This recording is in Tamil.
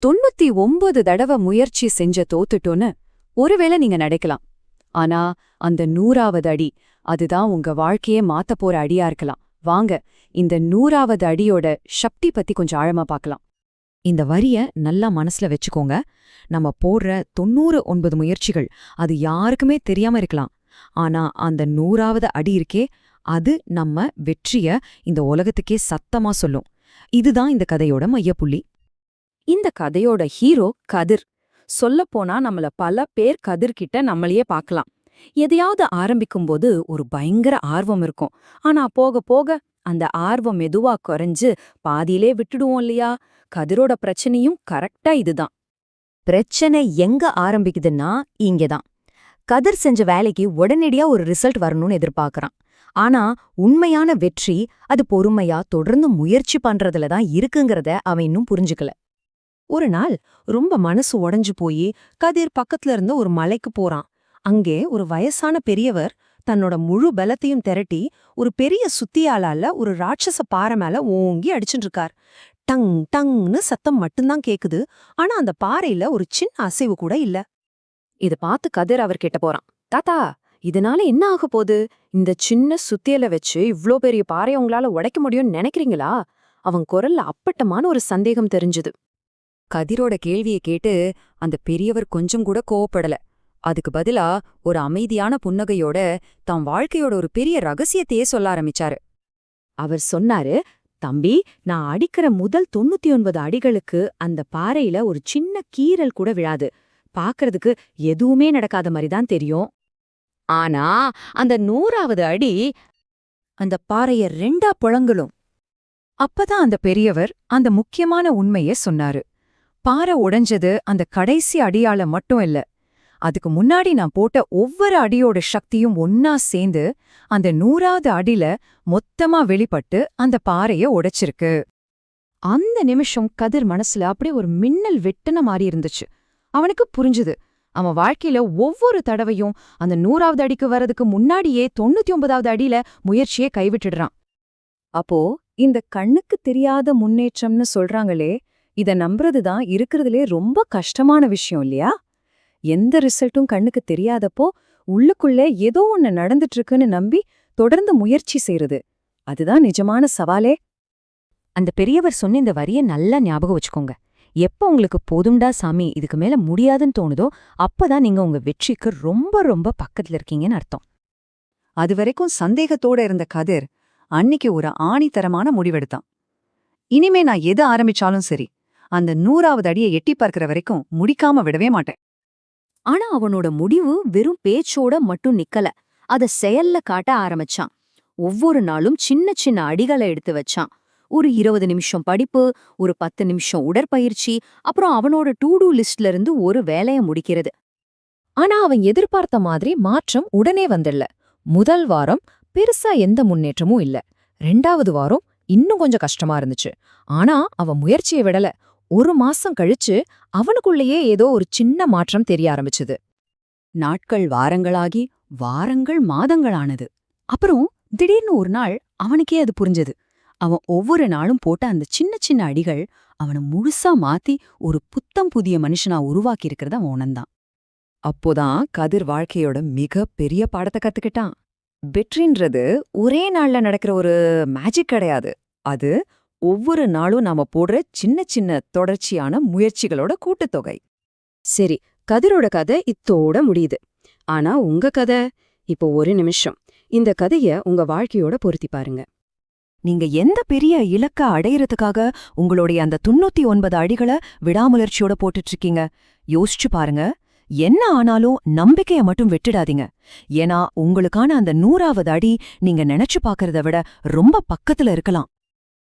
99 தடவை முயற்சி செஞ்ச தோத்துட்டோன்னு ஒருவேளை நீங்க நினைக்கலாம். ஆனா அந்த 100வது அடி அதுதான் உங்க வாழ்க்கையே மாத்தப் போற அடியா இருக்கலாம். வாங்க இந்த 100வது அடியோட சக்தி பத்தி கொஞ்சம் ஆழமா பார்க்கலாம். இந்த வரிய நல்லா மனசுல வச்சுக்கோங்க. நம்ம போடுற 99 முயற்சிகள் அது யாருக்குமே தெரியாம இருக்கலாம். ஆனா அந்த 100வது அடி இருக்கே, அது நம்ம வெற்றிய இந்த உலகத்துக்கே சத்தமா சொல்லும். இதுதான் இந்த கதையோட மையப்புள்ளி. இந்த கதையோட ஹீரோ கதிர். சொல்லப்போனா நம்மள பல பேர் கதிர்கிட்ட நம்மளையே பார்க்கலாம். எதையாவது ஆரம்பிக்கும்போது ஒரு பயங்கர ஆர்வம் இருக்கும். ஆனா போக போக அந்த ஆர்வம் மெதுவா குறைஞ்சு பாதியிலே விட்டுடுவோம் இல்லையா? கதிரோட பிரச்சனையும் கரெக்டா இதுதான். பிரச்சனை எங்க ஆரம்பிக்குதுன்னா இங்கதான். கதிர் செஞ்ச வேலைக்கு உடனடியா ஒரு ரிசல்ட் வரணும்னு எதிர்பார்க்கறான். ஆனா உண்மையான வெற்றி அது பொறுமையா தொடர்ந்து முயற்சி பண்றதுல தான் இருக்குங்கிறத அவன் இன்னும் புரிஞ்சுக்கல. ஒரு நாள் ரொம்ப மனசு உடைஞ்சு போய் கதிர் பக்கத்துல இருந்த ஒரு மலைக்கு போறான். அங்கே ஒரு வயசான பெரியவர் தன்னோட முழு பலத்தையும் திரட்டி ஒரு பெரிய சுத்தியாலால ஒரு ராட்சச பாறை மேல ஓங்கி அடிச்சுட்டு இருக்கார். டங் டங்னு சத்தம் மட்டும்தான் கேக்குது. ஆனா அந்த பாறையில ஒரு சின்ன அசைவு கூட இல்ல. இத பார்த்து கதிர் அவர்கிட்ட போறான். தாத்தா, இதனால என்ன ஆக போகுது? இந்த சின்ன சுத்தியல வச்சு இவ்ளோ பெரிய பாறைய உங்களால உடைக்க முடியும்னு நினைக்கிறீங்களா? அவன் குரல்ல அப்பட்டமான ஒரு சந்தேகம் தெரிஞ்சுது. கதிரோட கேள்வியை கேட்டு அந்த பெரியவர் கொஞ்சம் கூட கோவப்படல. அதுக்கு பதிலா ஒரு அமைதியான புன்னகையோட தம் வாழ்க்கையோட ஒரு பெரிய ரகசியத்தையே சொல்ல ஆரம்பிச்சாரு. அவர் சொன்னாரு, தம்பி, நான் அடிக்கிற முதல் 99 அடிகளுக்கு அந்த பாறையில ஒரு சின்ன கீறல் கூட விழாது. பாக்குறதுக்கு எதுவுமே நடக்காத மாதிரிதான் தெரியும். ஆனா அந்த 100வது அடி அந்த பாறைய 2ஆ புழங்கலும். அப்பதான் அந்த பெரியவர் அந்த முக்கியமான உண்மையே சொன்னாரு. பாறை உடைஞ்சது அந்த கடைசி அடியால மட்டும் இல்ல, அதுக்கு முன்னாடி நான் போட்ட ஒவ்வொரு அடியோட சக்தியும் ஒன்னா சேர்ந்து அந்த 100வது அடியில மொத்தமா வெளிப்பட்டு அந்த பாறைய உடைச்சிருக்கு. அந்த நிமிஷம் கதிர் மனசுல அப்படியே ஒரு மின்னல் வெட்டுன மாதிரி இருந்துச்சு. அவனுக்கு புரிஞ்சுது, அவன் வாழ்க்கையில ஒவ்வொரு தடவையும் அந்த 100வது அடிக்கு வரதுக்கு முன்னாடியே 99வது அடியில முயற்சியே கைவிட்டுடுறான். அப்போ இந்த கண்ணுக்கு தெரியாத முன்னேற்றம்னு சொல்றாங்களே, இத நம்புறதுதான் இருக்கிறதுலே ரொம்ப கஷ்டமான விஷயம் இல்லையா? எந்த ரிசல்ட்டும் கண்ணுக்கு தெரியாதப்போ உள்ளுக்குள்ளே ஏதோ ஒன்னு நடந்துட்டு இருக்குன்னு நம்பி தொடர்ந்து முயற்சி செய்யறது, அதுதான் நிஜமான சவாலே. அந்த பெரியவர் சொன்ன இந்த வரிய நல்லா ஞாபகம் வச்சுக்கோங்க. எப்ப உங்களுக்கு போதும்டா சாமி, இதுக்கு மேல முடியாதுன்னு தோணுதோ அப்பதான் நீங்க உங்க வெற்றிக்கு ரொம்ப ரொம்ப பக்கத்துல இருக்கீங்கன்னு அர்த்தம். அதுவரைக்கும் சந்தேகத்தோட இருந்த கதிர் அன்னிக்கு ஒரு ஆணித்தரமான முடிவெடுத்தான். இனிமே நான் எது ஆரம்பிச்சாலும் சரி, அந்த 100வது அடியை எட்டி பார்க்கிற வரைக்கும் முடிக்காம விடவே மாட்டேன். ஆனா அவனோட முடிவு வெறும் பேச்சோட மட்டும் நிக்கல. அத செயல்ல காட்ட ஆரம்பிச்சான். ஒவ்வொரு நாளும் சின்ன சின்ன அடிகளை எடுத்து வச்சான். ஒரு 20 நிமிஷம் படிப்பு, ஒரு 10 நிமிஷம் உடற்பயிற்சி, அப்புறம் அவனோட டு டூ லிஸ்ட்ல இருந்து ஒரு வேலைய முடிக்கிறது. ஆனா அவன் எதிர்பார்த்த மாதிரி மாற்றம் உடனே வந்துடல. முதல் வாரம் பெருசா எந்த முன்னேற்றமும் இல்ல. 2வது வாரம் இன்னும் கொஞ்சம் கஷ்டமா இருந்துச்சு. ஆனா அவன் முயற்சியை விடல. ஒரு மாசம் கழிச்சு அவனுக்குள்ளேயே ஏதோ ஒரு சின்ன மாற்றம் தெரிய ஆரம்பிச்சுது. நாட்கள் வாரங்களாகி வாரங்கள் மாதங்களானது. அப்புறம் திடீர்னு ஒரு நாள் அவனுக்கே அது புரிஞ்சது. அவன் ஒவ்வொரு நாளும் போட்ட அந்த சின்ன சின்ன அடிகள் அவனை முழுசா மாத்தி ஒரு புத்தம் புதிய மனுஷனா உருவாக்கி இருக்கிறத அவன் உணர்ந்தான். அப்போதான் கதிர் வாழ்க்கையோட மிக பெரிய பாடத்தை கத்துக்கிட்டான். வெற்றின்றது ஒரே நாள்ல நடக்கிற ஒரு மேஜிக் கிடையாது. அது ஒவ்வொரு நாளும் நாம போடுற சின்ன சின்ன தொடர்ச்சியான முயற்சிகளோட கூட்டுத்தொகை. சரி, கதிரோட கதை இத்தோட முடியுது. ஆனா உங்க கதை? இப்போ ஒரு நிமிஷம் இந்த கதைய உங்க வாழ்க்கையோட பொருத்தி பாருங்க. நீங்க எந்த பெரிய இலக்க அடையறதுக்காக உங்களுடைய அந்த 99 அடிகளை விடாமுயற்சியோட போட்டுட்டு இருக்கீங்க? யோசிச்சு பாருங்க. என்ன ஆனாலும் நம்பிக்கைய மட்டும் விட்டுடாதீங்க. ஏன்னா உங்களுக்கான அந்த 100வது அடி நீங்க நினைச்சு பாக்கறத விட ரொம்ப பக்கத்துல இருக்கலாம்.